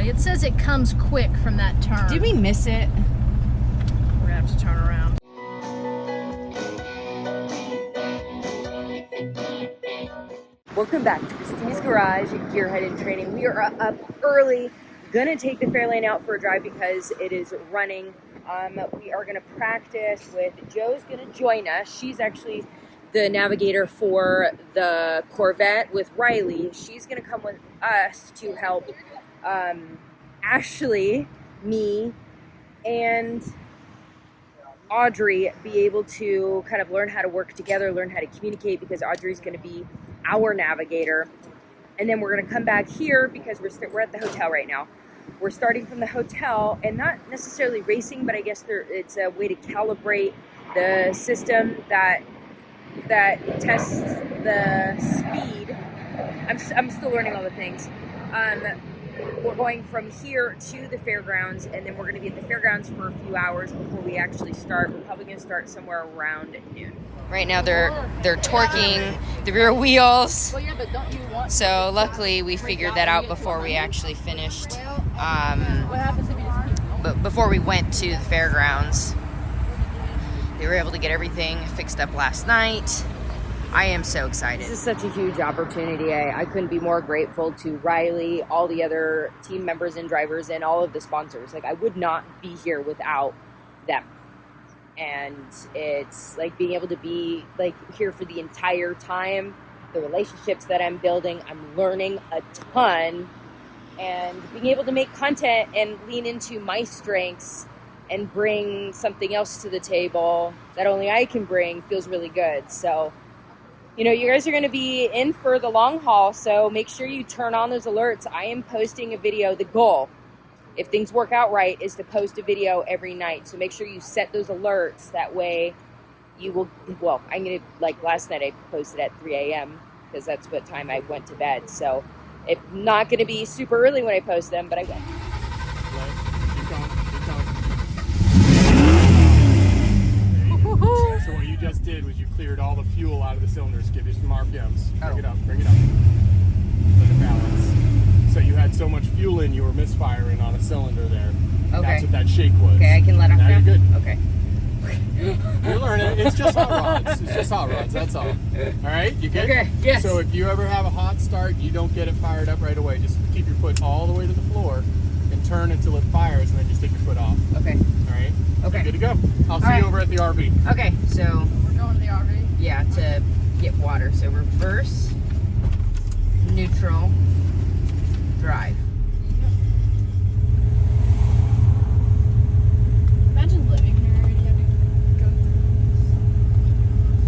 It says it comes quick from that turn. Did we miss it? We're gonna have to turn around. Welcome back to Christina's Garage, Gearhead in Training. We are up early, gonna take the Fairlane out for a drive because it is running. We are gonna practice with, Joe's gonna join us. She's actually the navigator for the Corvette with Riley. She's gonna come with us to help Ashley, me, and Audrey be able to kind of learn how to work together, learn how to communicate, because Audrey's gonna be our navigator. And then we're gonna come back here because we're at the hotel right now. We're starting from the hotel, and not necessarily racing, but I guess it's a way to calibrate the system that tests the speed. I'm still learning all the things. We're going from here to the Fairgrounds, and then we're going to be at the Fairgrounds for a few hours before we actually start. We're probably going to start somewhere around noon. Right now they're torquing the rear wheels. Well, yeah, but don't you want So luckily we figured that out before we actually finished. what happens if you just keep going? But before we went to the Fairgrounds, they were able to get everything fixed up last night. I am so excited. This is such a huge opportunity. I couldn't be more grateful to Riley, all the other team members and drivers, and all of the sponsors. Like, I would not be here without them. And it's like being able to be like here for the entire time, the relationships that I'm building, I'm learning a ton, and being able to make content and lean into my strengths and bring something else to the table that only I can bring feels really good. So, you know, you guys are going to be in for the long haul, so make sure you turn on those alerts. I am posting a video. The goal, if things work out right, is to post a video every night. So make sure you set those alerts. That way you will, well, I'm going to, like last night I posted at 3 a.m. because that's what time I went to bed. So it's not going to be super early when I post them, but I will. Keep going. So what you just did was you cleared all the fuel out of the cylinders. Give you some RPMs. Bring it up. Let it balance. So you had so much fuel in, you were misfiring on a cylinder there. Okay. That's what that shake was. Okay, I can let off now? Now you're good. Okay. You're learning. It's just hot rods. It's just hot rods. That's all. All right? You good? Okay, yes. So if you ever have a hot start, you don't get it fired up right away. Just keep your foot all the way to the floor and turn until it fires, and then just take your foot off. Okay. All right? Okay. You're good to go. I'll see you over at the RV. Okay, so We're going to the RV. yeah, to get water. So reverse, neutral, drive. Imagine living here and you have to go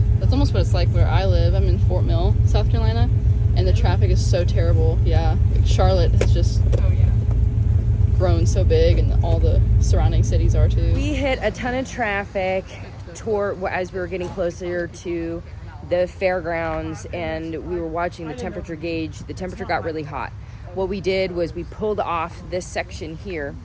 through. That's almost what it's like where I live. I'm in Fort Mill, South Carolina, and the traffic is so terrible. Yeah, like Charlotte has just grown so big, and all the surrounding cities are too. We hit a ton of traffic as we were getting closer to the Fairgrounds, and we were watching the temperature gauge. The temperature got really hot. What we did was we pulled off this section here.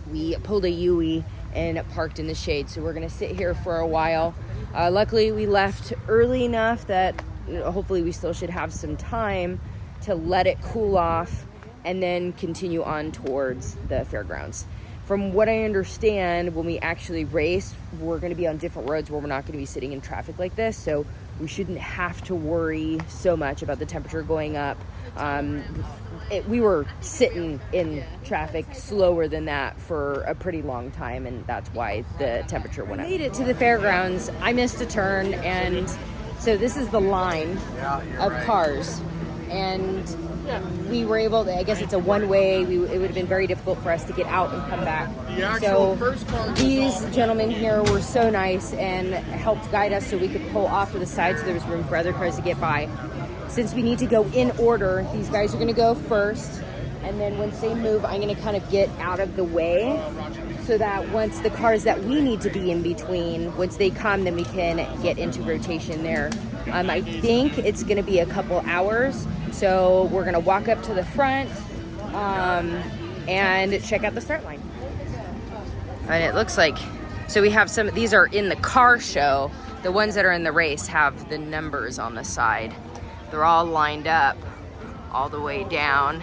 We pulled a U-ey and parked in the shade. So we're gonna sit here for a while. Luckily we left early enough that hopefully we still should have some time to let it cool off and then continue on towards the Fairgrounds. From what I understand, when we actually race, we're gonna be on different roads where we're not gonna be sitting in traffic like this. So we shouldn't have to worry so much about the temperature going up. We were sitting in traffic slower than that for a pretty long time, and that's why the temperature went up. We made it to the Fairgrounds. I missed a turn, and so this is the line of cars. And we were able to, I guess it's a one-way, it would have been very difficult for us to get out and come back. So these gentlemen here were so nice and helped guide us so we could pull off to the side so there was room for other cars to get by. Since we need to go in order, these guys are gonna go first, and then once they move, I'm gonna kind of get out of the way so that once the cars that we need to be in between, once they come, then we can get into rotation there. I think it's gonna be a couple hours, so we're gonna walk up to the front and check out the start line. And it looks like, so we have some, these are in the car show. The ones that are in the race have the numbers on the side. They're all lined up all the way down.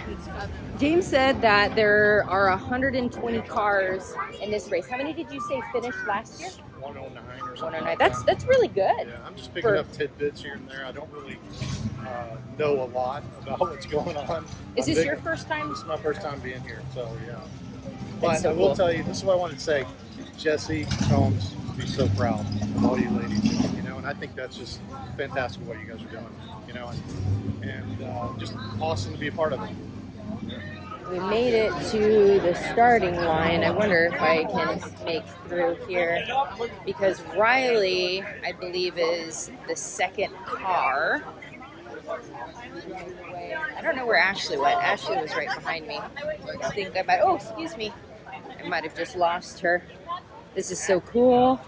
James said that there are 120 cars in this race. How many did you say finished last year? 109 or something. 109. That's really good. Yeah, I'm just picking up tidbits here and there. I don't really know a lot about what's going on. Is this your first time? This is my first time being here, so yeah. But so I will cool. tell you, this is what I wanted to say. Jesse, Combs, be so proud of all you ladies, you know, and I think that's just fantastic what you guys are doing, you know, and just awesome to be a part of it. We made it to the starting line. I wonder if I can make through here because Riley, I believe, is the second car. I don't know where Ashley went. Ashley was right behind me. I think I might, oh, excuse me. I might have just lost her. This is so cool.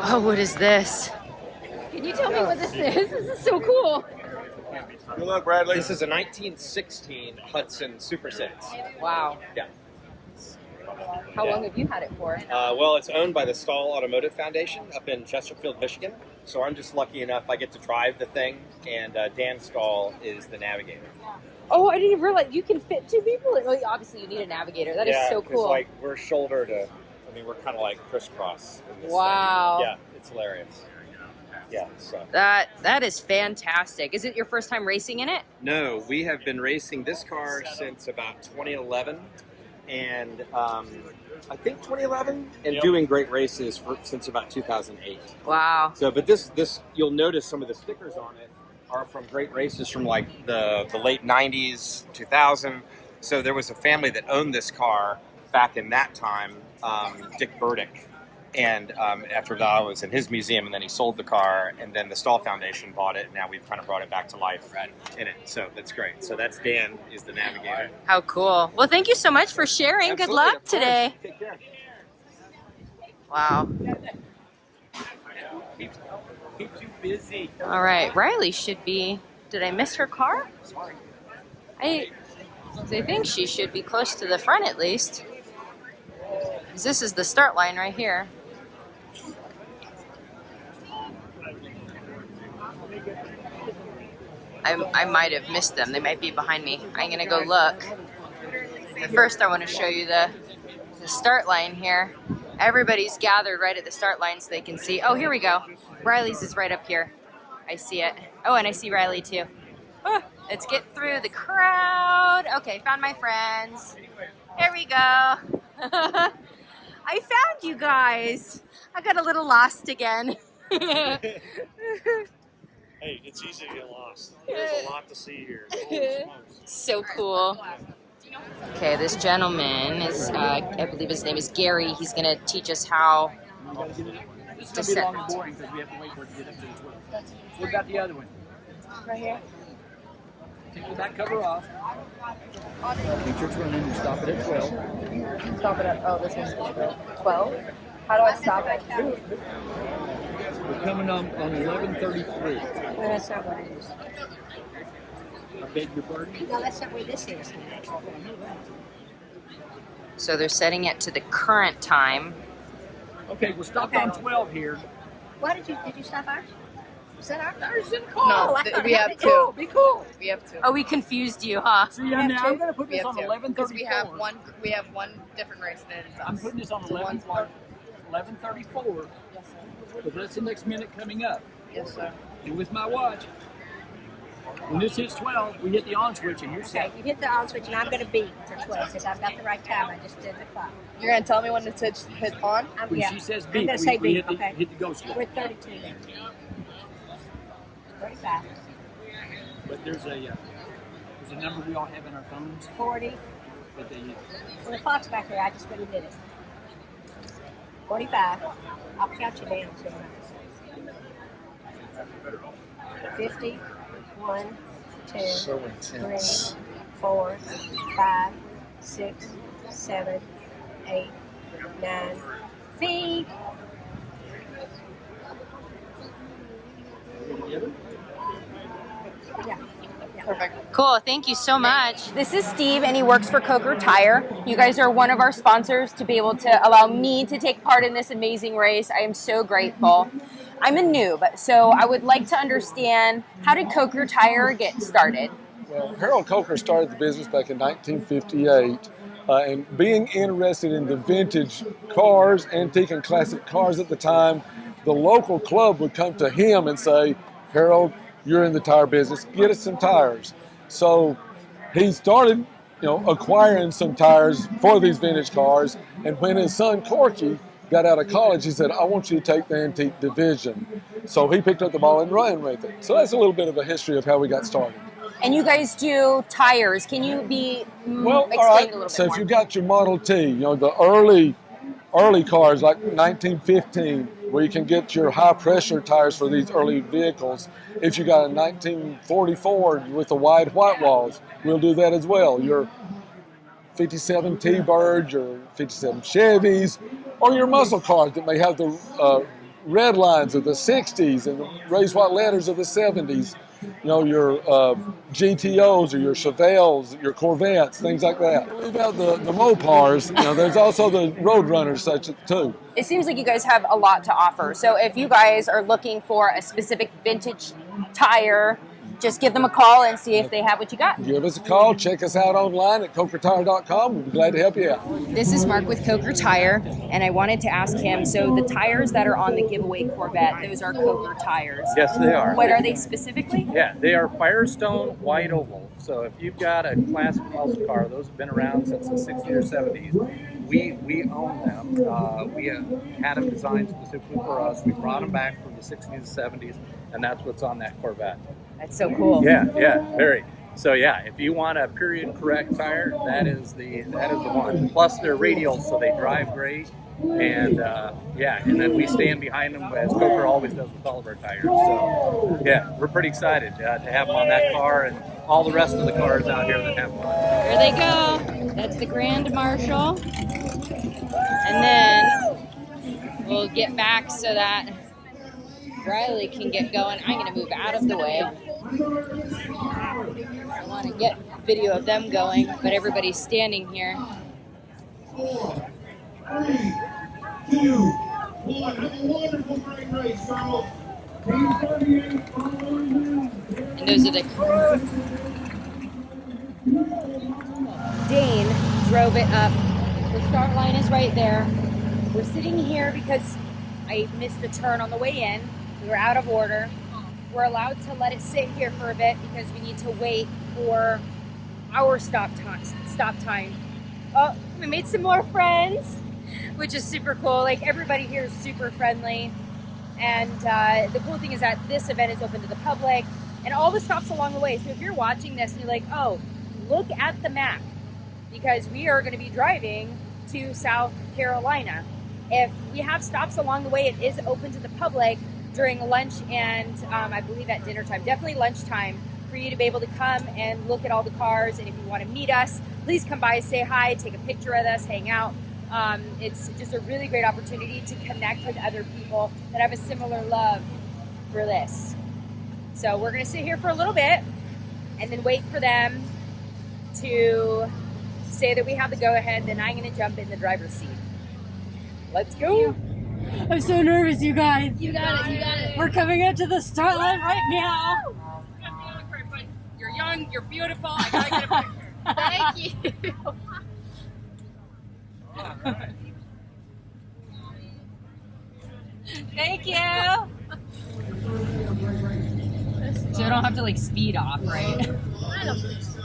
Oh, what is this? Can you tell me what this is? This is so cool. Good luck, Bradley. This is a 1916 Hudson Super 6. Wow. Yeah. How long have you had it for? Well, it's owned by the Stahl Automotive Foundation up in Chesterfield, Michigan. So I'm just lucky enough I get to drive the thing, and Dan Stahl is the navigator. Oh, I didn't even realize you can fit two people. Well, obviously, you need a navigator. That is so cool. Like we're shoulder to, I mean, we're kind of like crisscross. In this wow. thing. Yeah, it's hilarious. Yeah, so. That is fantastic. Is it your first time racing in it? No, we have been racing this car since about 2011, and I think 2011, and doing great races since about 2008. Wow. So, but this you'll notice some of the stickers on it are from great races from like the late 90s, 2000. So there was a family that owned this car back in that time, Dick Burdick. And after that, I was in his museum, and then he sold the car, and then the Stahl Foundation bought it, and now we've kind of brought it back to life in it. So that's great. So that's Dan, is the navigator. How cool. Well, thank you so much for sharing. Absolutely, good luck of course. today. Take care. Wow. Keeps you busy. All right. Riley should be, did I miss her car? I think she should be close to the front at least. This is the start line right here. I might have missed them. They might be behind me. I'm gonna go look. But first I want to show you the start line here. Everybody's gathered right at the start line so they can see. Oh, here we go. Riley's is right up here. I see it. Oh, and I see Riley too. Oh, let's get through the crowd. Okay, found my friends. There we go. I found you guys. I got a little lost again. Hey, it's easy to get lost. There's a lot to see here. So cool. Okay, this gentleman is, I believe his name is Gary. He's going to teach us how This is going to be long and boring because we have to wait for it to get up to the 12. What about the other one? right here. Take the back cover off. Make sure it's running and stop it at 12. Stop it at, oh, this one's 12. How do I stop it? We're coming on 11:33. Well, that's not what it is. I beg your pardon? No, that's not where this is. So they're setting it to the current time. Okay, we're stopped on 12 here. Why did you stop ours? Is that ours? Ours in the car. No, I thought we it have had two. to Be cool. We have two. Oh, we confused you, huh? See, now I'm going to put We this have on two. 11:34. Because we have one different race than it's I'm us. putting this on So one's 11:34. Yes, sir. But that's the next minute coming up. Yes, sir. And with my watch, when this hits 12, we hit the on switch and you're Okay, set. you hit the on switch, and I'm going to beat for 12 because I've got the right time. I just did the clock. You're going to tell me when to hit on? When Yeah. she says I'm beep, going to say we beep. hit, Okay. hit the go switch. We're 32 then. 35. But there's a number we all have in our phones. 40. But they, Well, the clock's back there. I just went and did it. 45. I'll count you down. So 50. 1, 2, 3, 4, 5, 6, 7, 8, 9. Beep. Yeah. Perfect. Cool, thank you so much. This is Steve, and he works for Coker Tire. You guys are one of our sponsors to be able to allow me to take part in this amazing race. I am so grateful. I'm a noob, so I would like to understand, how did Coker Tire get started? Well, Harold Coker started the business back in 1958, and being interested in the vintage cars, antique and classic cars at the time, the local club would come to him and say, Harold, you're in the tire business, get us some tires. So he started, acquiring some tires for these vintage cars, and when his son Corky got out of college, he said, I want you to take the antique division. So he picked up the ball and ran with it. So that's a little bit of a history of how we got started. And you guys do tires. Can you explain All a right. little bit So more? if you got your Model T, the early cars like 1915, where you can get your high pressure tires for these early vehicles. If you got a 1944 with the wide white walls, we'll do that as well. Your 57 T-Birds, your 57 Chevys, or your muscle cars that may have the red lines of the 60s and the raised white letters of the 70s. Your GTOs or your Chevelles, your Corvettes, things like that. Leave out the Mopars. There's also the Roadrunners such too. It seems like you guys have a lot to offer. So if you guys are looking for a specific vintage tire, just give them a call and see if they have what you got. Give us a call. Check us out online at cokertire.com. We'll be glad to help you out. This is Mark with Coker Tire, and I wanted to ask him, so the tires that are on the giveaway Corvette, those are Coker tires. Yes, they are. What are they specifically? Yeah, they are Firestone white oval. So if you've got a classic muscle car, those have been around since the 60s or 70s. We own them. We had them designed specifically for us. We brought them back from the 60s and 70s, and that's what's on that Corvette. That's so cool. Yeah, very. So yeah, if you want a period correct tire, that is the one. Plus they're radial, so they drive great. And and then we stand behind them as Coker always does with all of our tires. So yeah, we're pretty excited to have them on that car and all the rest of the cars out here that have them on. There they go. That's the Grand Marshal. And then we'll get back so that Riley can get going. I'm going to move out of the way. I want to get video of them going, but everybody's standing here. 4, 3, 2, 1. Have a wonderful, great race, Charles. And those are the... Dane drove it up. The start line is right there. We're sitting here because I missed a turn on the way in. We were out of order. We're allowed to let it sit here for a bit because we need to wait for our stop time. Oh, we made some more friends, which is super cool. Like, everybody here is super friendly. And the cool thing is that this event is open to the public and all the stops along the way. So if you're watching this and you're like, oh, look at the map, because we are going to be driving to South Carolina. If we have stops along the way, it is open to the public during lunch and I believe at dinner time, definitely lunchtime, for you to be able to come and look at all the cars. And if you want to meet us, please come by, say hi, take a picture with us, hang out. It's just a really great opportunity to connect with other people that have a similar love for this. So we're going to sit here for a little bit and then wait for them to say that we have the go-ahead. Then I'm going to jump in the driver's seat. Let's go. I'm so nervous, you guys. You got it. We're coming up to the start line right now. You're young, you're beautiful. I got to get a picture. Thank you. All right. Thank you. So I don't have to like speed off, right? I don't think so.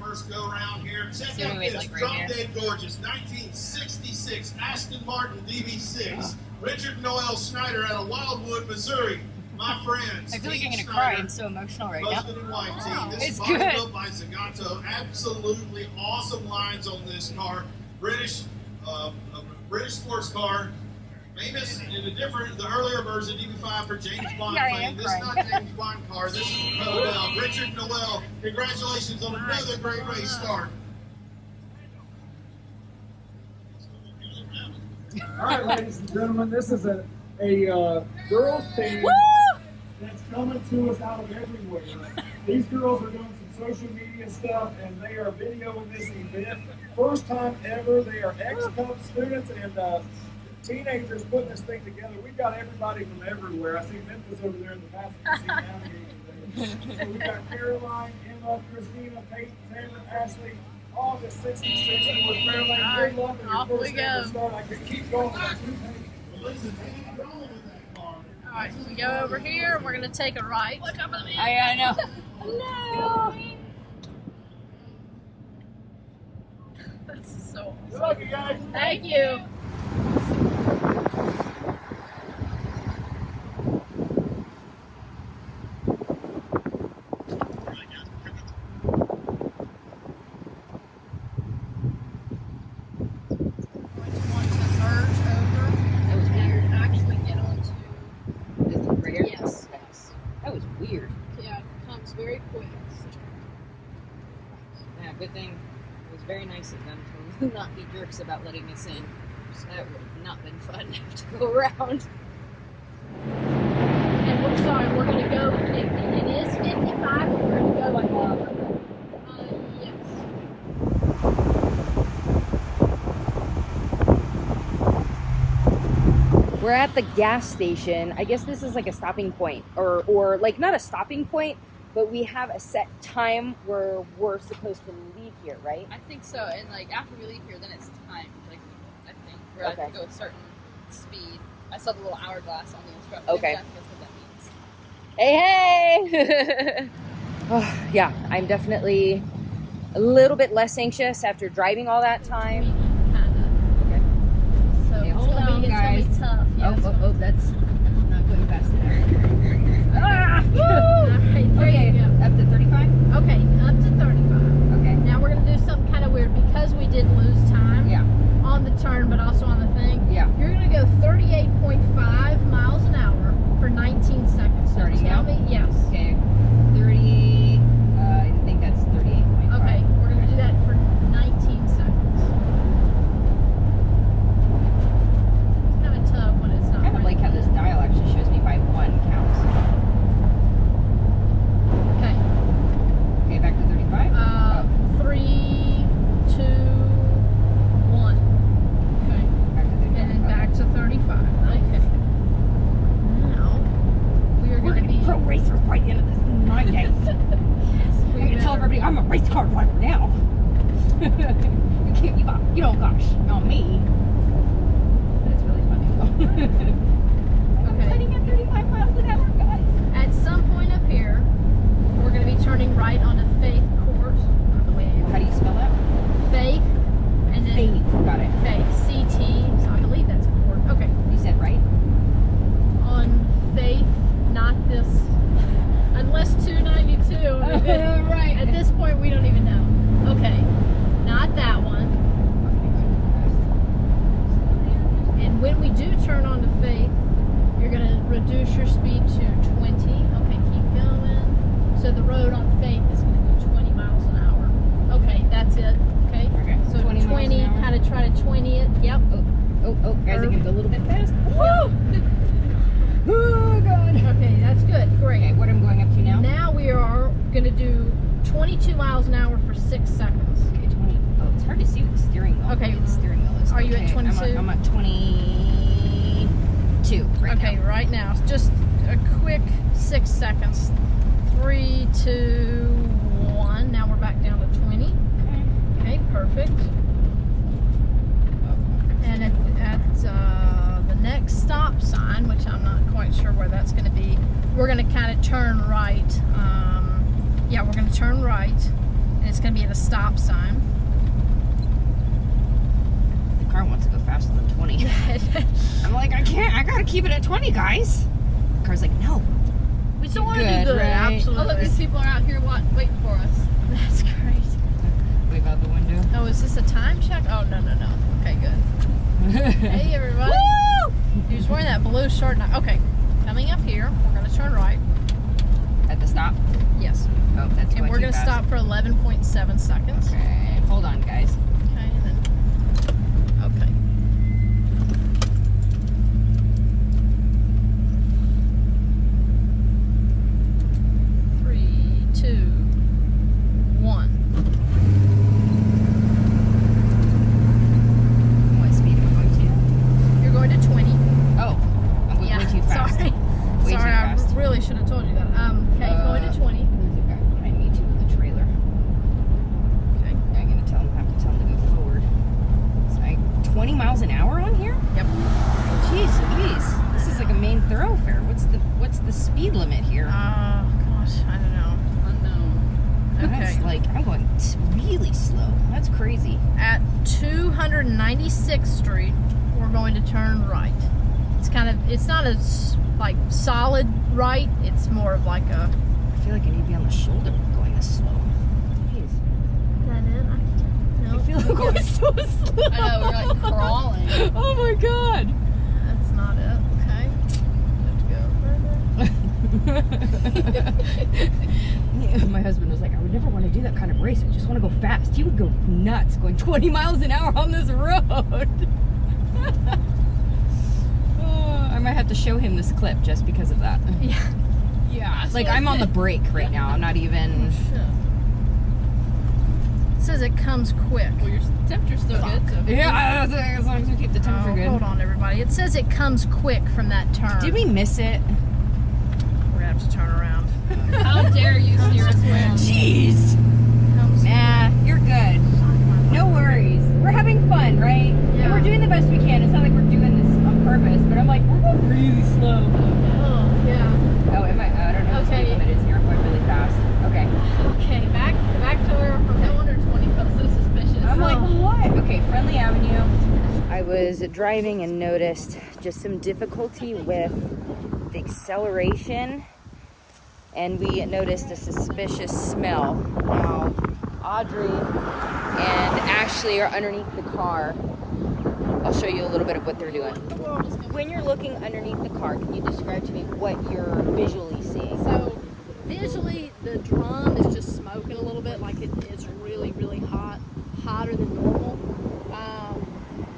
First go round here. Check out wait, this like, right drop here? dead gorgeous 1966 Aston Martin DB6. Richard Noel Schneider out of Wildwood, Missouri. My friends. I feel like I'm Steve gonna cry. Schneider, I'm so emotional right now. husband and wife team. This It's is body good. built by Zagato. Absolutely awesome lines on this car. British sports car. Famous in the earlier version, DB5 for James Bond Yeah, I fame. am This is crying. not James Bond car. This is Noel. Richard Noel. Congratulations on another great race start. All right, ladies and gentlemen, this is a girls team that's coming to us out of everywhere. These girls are doing some social media stuff, and they are videoing this event. First time ever. They are ex-Cub students, and teenagers putting this thing together. We've got everybody from everywhere. I see Memphis over there in the passenger seat navigating there. So we've got Caroline, Emma, Christina, Peyton, Taylor, Ashley, all the 66 with Fairlane. Good luck on Off your we first go. ever start. I could keep going. Alright, we go over here and we're gonna take a right. Look up at me. I know. Hello. That's so awesome. Good luck, you guys. Thank you. That was weird. Actually get onto. This is right here? Yes. That was weird. Yeah, it comes very quick. Yeah, good thing it was very nice of them to not be jerks about letting us in. So that would have not been fun to have to go around. And we're sorry, we're gonna go 50. It is 55, but we're gonna go like yes. We're at the gas station. I guess this is like a stopping point, or like not a stopping point, but we have a set time where we're supposed to leave here, right? I think so. And like after we leave here, then it's timed. Like I think where I have to go a certain speed. I saw the little hourglass on the instructions. Okay. I think that's what that means. Hey! Oh, yeah, I'm definitely a little bit less anxious after driving all that time. Okay. So Hey, hold on, it's guys. gonna be tough. Yeah, Oh, that's not going fast enough. Ah! All right, there Okay, you go. up to 35? Okay, up to 35. Okay. Now we're gonna do something kind of weird because we did lose time. Yeah. On the turn, but also on the thing. Yeah. You're gonna go 38.5 miles an hour for 19 seconds. So Starting tell now? me, yes. Okay, 30, I think that's 38.5. Okay, we're gonna do that for 19 seconds. It's kind of tough when it's not. I kind of like how this dial actually shows me by one counts. Okay. Okay, back to 35? 3, 2, 1. Okay. Back to 35. And then back to 35. Okay. Now we are We're gonna going to be pro racers by the end of this night, guys. We're going to tell everybody I'm a race car driver now. you don't gosh on me. That's really funny though. Okay. Cutting at 35 miles an hour, guys. At some point up here, we're going to be turning right onto Faith Court. How do you spell that? Faith, and then Faith. Got it. Faith, CT. So I believe that's court. Okay. You said right? On Faith, not this. Unless 292. Right. At this point, we don't even know. Okay. Not that one. And when we do turn onto Faith, you're going to reduce your speed to 20. Okay, keep going. So the road on Faith is going to be 20 miles an hour. Okay, that's it. Okay. Okay. So 20 miles an hour. kind of try to 20 it. Yep. Oh, guys, I can go a little bit fast. Woo! Oh, God. Okay, that's good. Great. Okay, what I'm going up to now? Now we are going to do 22 miles an hour for 6 seconds. Okay, 20. Oh, it's hard to see with the steering wheel. Okay. The steering wheel is. Are you at 22? I'm at 22 right now. Okay, right now. Just a quick 6 seconds. 3, 2, 1. Now we're back down to 20. Okay, perfect. And at the next stop sign, which I'm not quite sure where that's going to be, we're going to kind of turn right. Yeah, we're going to turn right, and it's going to be at a stop sign. The car wants to go faster than 20. I'm like, I can't. I got to keep it at 20, guys. The car's like, no. We still want to do Good, good, right? absolutely. Oh, look, these people are out here waiting for us. That's great. Wave out the window. Oh, is this a time check? Oh, no. Okay, good. Hey, everybody. Woo! He was wearing that blue shirt. Okay, coming up here, we're going to turn right. At the stop? Yes. Oh, that's And we're going to stop for 11.7 seconds. Okay, hold on, guys. Okay, and then, okay. Three, 2, 1. What speed am I going to? You're going to limit here? Gosh, I don't know. That's Okay. I'm going really slow. That's crazy. At 296th Street, we're going to turn right. It's not a solid right. It's more of like a. I feel like I need to be on the shoulder going this slow. Jeez. Is that it? No. I feel like we're so slow. I know, we're like crawling. Oh my god. That's not it. Okay. Have to go further. Yeah, my husband was like, I would never want to do that kind of race. I just want to go fast. He would go nuts going 20 miles an hour on this road. I might have to show him this clip just because of that. Yeah. Yeah. Like, I'm on the brake right now. I'm not even. It says it comes quick. Well, your temperature's still good, so. Yeah, as long as we keep the temperature good. Hold on, everybody. It says it comes quick from that turn. Did we miss it? We're going to have to turn around. How dare you steer us around? Jeez. Nah, you're good. No worries. We're having fun, right? Yeah. And we're doing the best we can. It's not like we're doing this on purpose, but I'm like, we're going really slow. Oh, yeah. Oh, am I? I don't know. Okay. Speed limit is here. I'm going really fast. Okay. Okay, back to where. No wonder 20 felt so suspicious. I'm like, what? Okay, Friendly Avenue. I was driving and noticed just some difficulty with the acceleration, and we noticed a suspicious smell. Now, Audrey and Ashley are underneath the car. I'll show you a little bit of what they're doing. When you're looking underneath the car, can you describe to me what you're visually seeing? So visually, the drum is just smoking a little bit, like it's really, really hot, hotter than normal.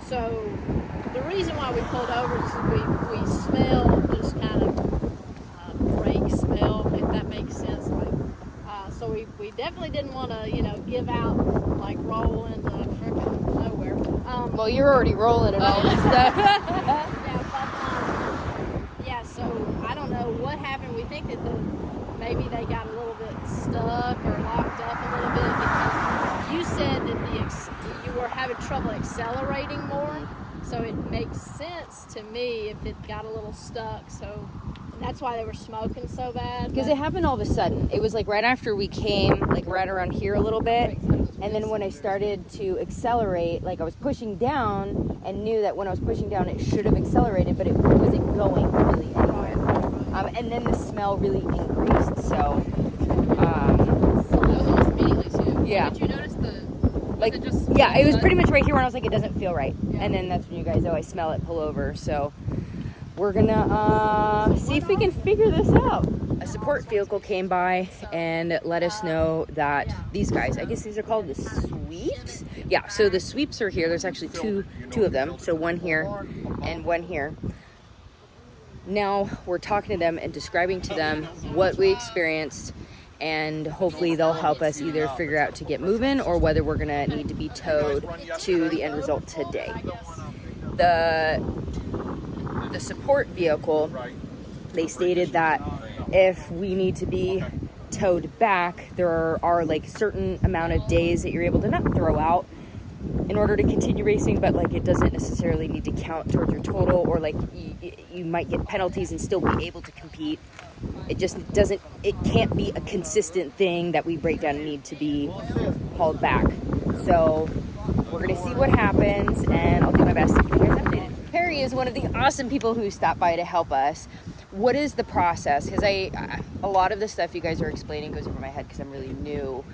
So the reason why we pulled over is we smell just kind of brake smell, if that makes sense. So we definitely didn't want to, give out, like roll into freaking nowhere. Well, you're already rolling and all this stuff. Yeah, so I don't know what happened. We think that maybe they got a little bit stuck or locked up a little bit because you said that you were having trouble accelerating more. So it makes sense to me if it got a little stuck. So that's why they were smoking so bad. Because it happened all of a sudden. It was like right after we came, like right around here a little bit. And then when I started to accelerate, like I was pushing down and knew that when I was pushing down, it should have accelerated, but it wasn't going really anywhere. And then the smell really increased. So, That was almost immediately too. Yeah. Did you notice it was pretty much right here when I was like, it doesn't feel right. Yeah. And then that's when you guys, I smell it, pull over. So we're gonna see if we can figure this out. A support vehicle came by and let us know that these guys, I guess these are called the sweeps. Yeah, so the sweeps are here. There's actually two of them. So one here and one here. Now we're talking to them and describing to them what we experienced, and hopefully they'll help us either figure out to get moving or whether we're gonna need to be towed to the end result today. The support vehicle, they stated that if we need to be towed back, there are like certain amount of days that you're able to not throw out in order to continue racing, but like it doesn't necessarily need to count towards your total, or like you might get penalties and still be able to compete. It just doesn't, it can't be a consistent thing that we break down and need to be hauled back. So we're gonna see what happens, and I'll do my best to keep you guys updated. Perry is one of the awesome people who stopped by to help us. What is the process? Because a lot of the stuff you guys are explaining goes over my head because I'm really new.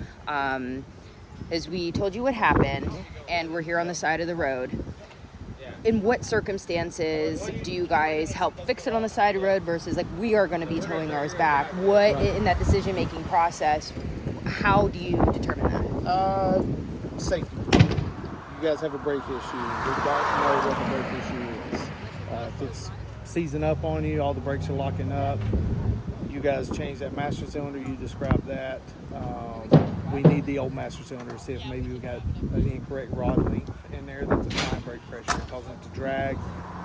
As we told you what happened, and we're here on the side of the road. In what circumstances do you guys help fix it on the side of the road versus like we are going to be towing ours back? What in that decision-making process, how do you determine that? Safety. You guys have a brake issue. We don't know what the brake issue is. If it's seizing up on you, all the brakes are locking up. You guys change that master cylinder. You described that. We need the old master cylinder to see if maybe we got an incorrect rod length in there that's applying brake pressure, causing it to drag,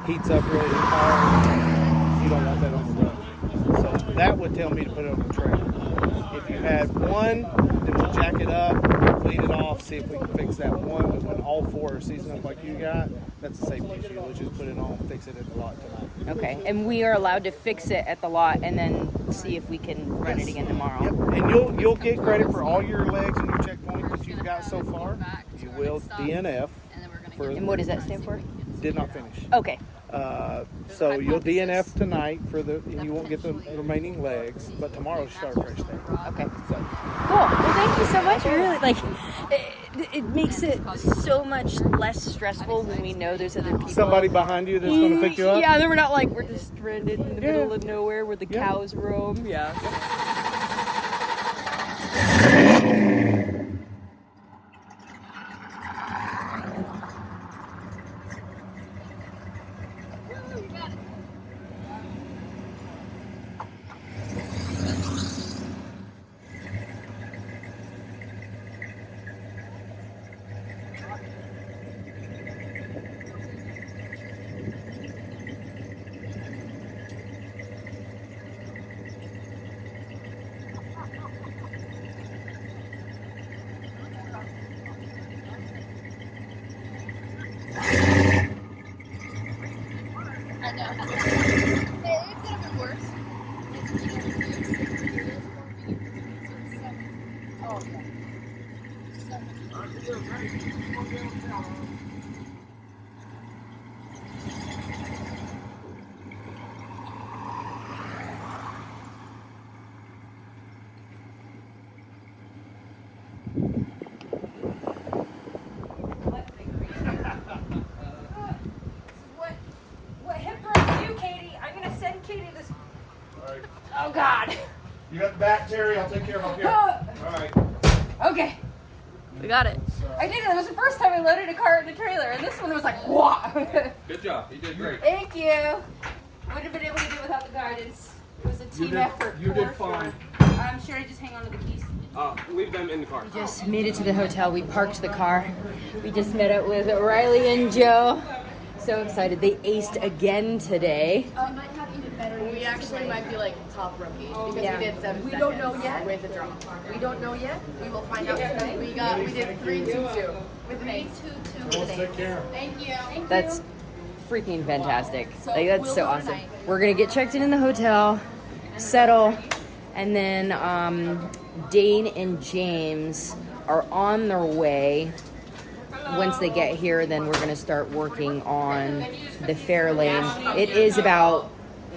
heats up really hard. You don't want that on the road. So that would tell me to put it on the trailer. If you had one, then we'll jack it up, clean it off, see if we can fix that one. But when all four are seizing up like you got, that's a safety issue. We'll just put it on and fix it at the lot tonight. Okay, and we are allowed to fix it at the lot and then see if we can run it again tomorrow. Yep. And you'll get credit for all your legs and your checkpoints that you've got so far. You will DNF. And what does that stand for? Did not finish. Okay. So you'll DNF tonight and you won't get the remaining legs, but tomorrow's start fresh day. Okay. So. Cool. Well, thank you so much. Really, it makes it so much less stressful when we know there's other people. Somebody behind you that's going to pick you up? Yeah, then we're not we're just stranded in the middle of nowhere where the cows roam. Yeah. I know. It could have been worse. Oh, yeah. What hip thrust do, Katie? I'm gonna send Katie this. Alright. Oh God. You got the back, Terry. I'll take care of up here. Alright. Okay. We got it. I did it. It was the first time I loaded a car in the trailer, and this one was like, what? Good job. You did great. Thank you. Wouldn't have been able to do it without the guidance. It was a team effort. You did fine. Should I just hang on to the keys? Leave them in the car. We just made it to the hotel. We parked the car. We just met up with Riley and Joe. So excited. They aced again today. Might have even better. We actually might be like top rookie because Yeah. we did 7 We seconds don't know yet. with a drop. We don't know yet. We will find out tonight. We did 3-2-2 with pace. 3-2-2. Take care. Thank you. That's freaking fantastic. So Like, that's we'll so go awesome. tonight. We're gonna get checked in the hotel, settle, and then Dane and James are on their way. Once they get here, then we're gonna start working on the Fairlane. It is about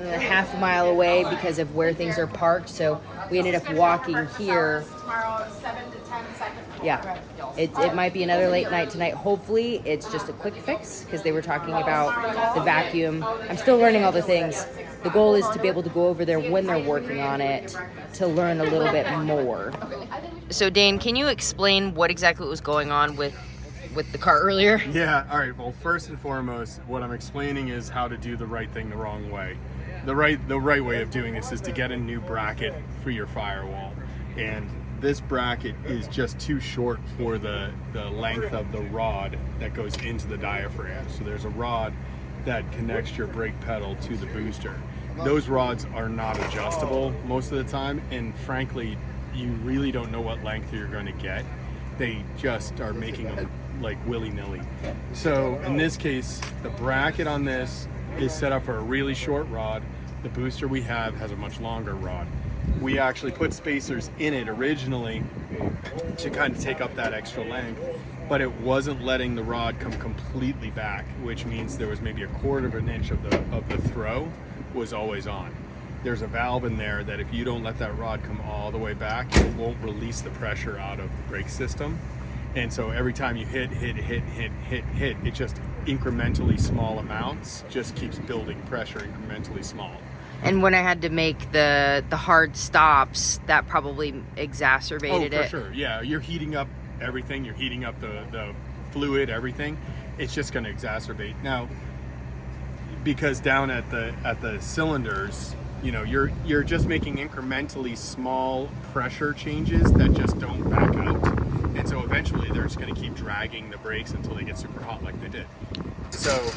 half a mile away because of where things are parked, so we ended up walking here. Tomorrow, 7 to 10 seconds. Yeah, it might be another late night tonight. Hopefully it's just a quick fix because they were talking about the vacuum. I'm still learning all the things. The goal is to be able to go over there when they're working on it to learn a little bit more. So Dane, can you explain what exactly was going on with the car earlier? Yeah, all right. Well, first and foremost, what I'm explaining is how to do the right thing the wrong way. The right way of doing this is to get a new bracket for your firewall. And this bracket is just too short for the length of the rod that goes into the diaphragm. So there's a rod that connects your brake pedal to the booster. Those rods are not adjustable most of the time, and frankly, you really don't know what length you're going to get. They just are making them like willy-nilly. So in this case, the bracket on this is set up for a really short rod. The booster we have has a much longer rod. We actually put spacers in it originally to kind of take up that extra length, but it wasn't letting the rod come completely back, which means there was maybe 1/4 of an inch of the throw was always on. There's a valve in there that if you don't let that rod come all the way back, it won't release the pressure out of the brake system. And so every time you hit, it just incrementally small amounts just keeps building pressure incrementally small. And when I had to make the hard stops, that probably exacerbated it. Oh, for sure. Yeah, you're heating up everything. You're heating up the fluid, everything. It's just going to exacerbate. Now, because down at the cylinders, you know, you're just making incrementally small pressure changes that just don't back out. And so eventually they're just going to keep dragging the brakes until they get super hot like they did. So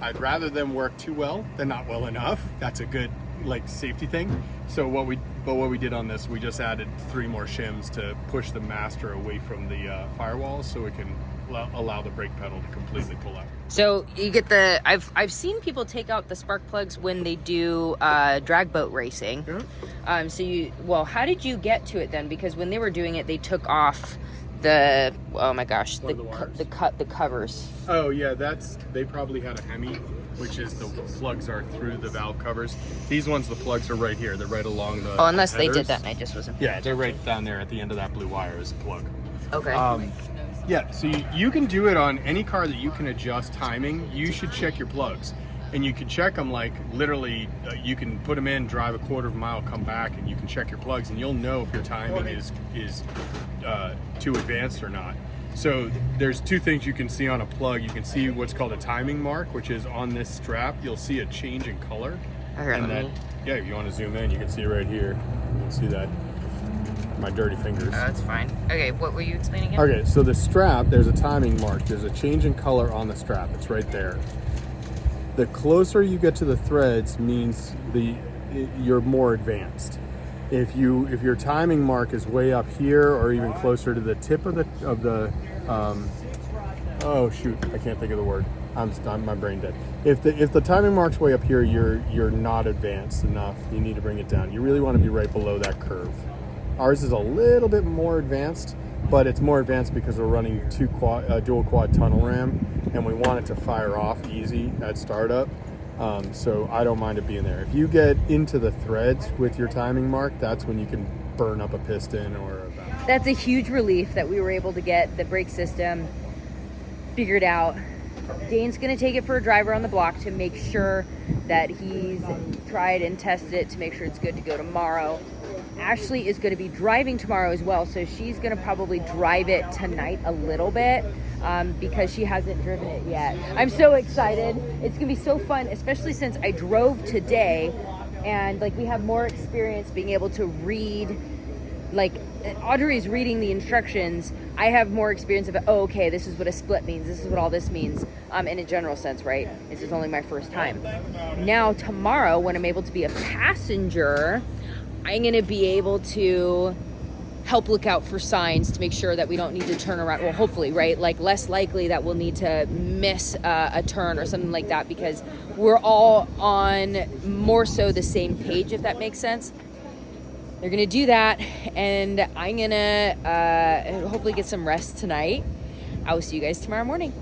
I'd rather them work too well than not well enough. That's a good like safety thing. So what we But what we did on this, we just added 3 more shims to push the master away from the firewalls so it can allow the brake pedal to completely pull out. So you get the, I've seen people take out the spark plugs when they do drag boat racing. Yeah. How did you get to it then? Because when they were doing it, they took off the, oh my gosh, the covers. Oh yeah, they probably had a Hemi, which is the plugs are through the valve covers. These ones, the plugs are right here. They're right along the unless headers. They did that and I just wasn't. Yeah, they're right down there at the end of that blue wire is a plug. Okay. Yeah, so you can do it on any car that you can adjust timing. You should check your plugs. And you can check them like literally, you can put them in, drive a quarter of a mile, come back, and you can check your plugs, and you'll know if your timing is too advanced or not. So there's 2 things you can see on a plug. You can see what's called a timing mark, which is on this strap. You'll see a change in color. Yeah, if you want to zoom in, you can see right here. You can see that. My dirty fingers. Oh, that's fine. Okay, what were you explaining again? Okay, so the strap, there's a timing mark. There's a change in color on the strap. It's right there. The closer you get to the threads means you're more advanced. If your timing mark is way up here or even closer to the tip of the oh shoot, I can't think of the word. I'm my brain dead. If the timing mark's way up here, you're not advanced enough. You need to bring it down. You really want to be right below that curve. Ours is a little bit more advanced, but it's more advanced because we're running dual quad tunnel ram, and we want it to fire off easy at startup. So I don't mind it being there. If you get into the threads with your timing mark, that's when you can burn up a piston or a valve. That's a huge relief that we were able to get the brake system figured out. Dane's gonna take it for a drive around the block to make sure that he's tried and tested it to make sure it's good to go tomorrow. Ashley is going to be driving tomorrow as well, so she's going to probably drive it tonight a little bit because she hasn't driven it yet. I'm so excited. It's going to be so fun, especially since I drove today and we have more experience being able to read. Audrey's reading the instructions. I have more experience of it. Oh, okay, this is what a split means. This is what all this means in a general sense, right? This is only my first time. Now, tomorrow, when I'm able to be a passenger, I'm going to be able to help look out for signs to make sure that we don't need to turn around. Well, hopefully, right? Less likely that we'll need to miss a turn or something like that because we're all on more so the same page, if that makes sense. They're going to do that, and I'm going to hopefully get some rest tonight. I will see you guys tomorrow morning.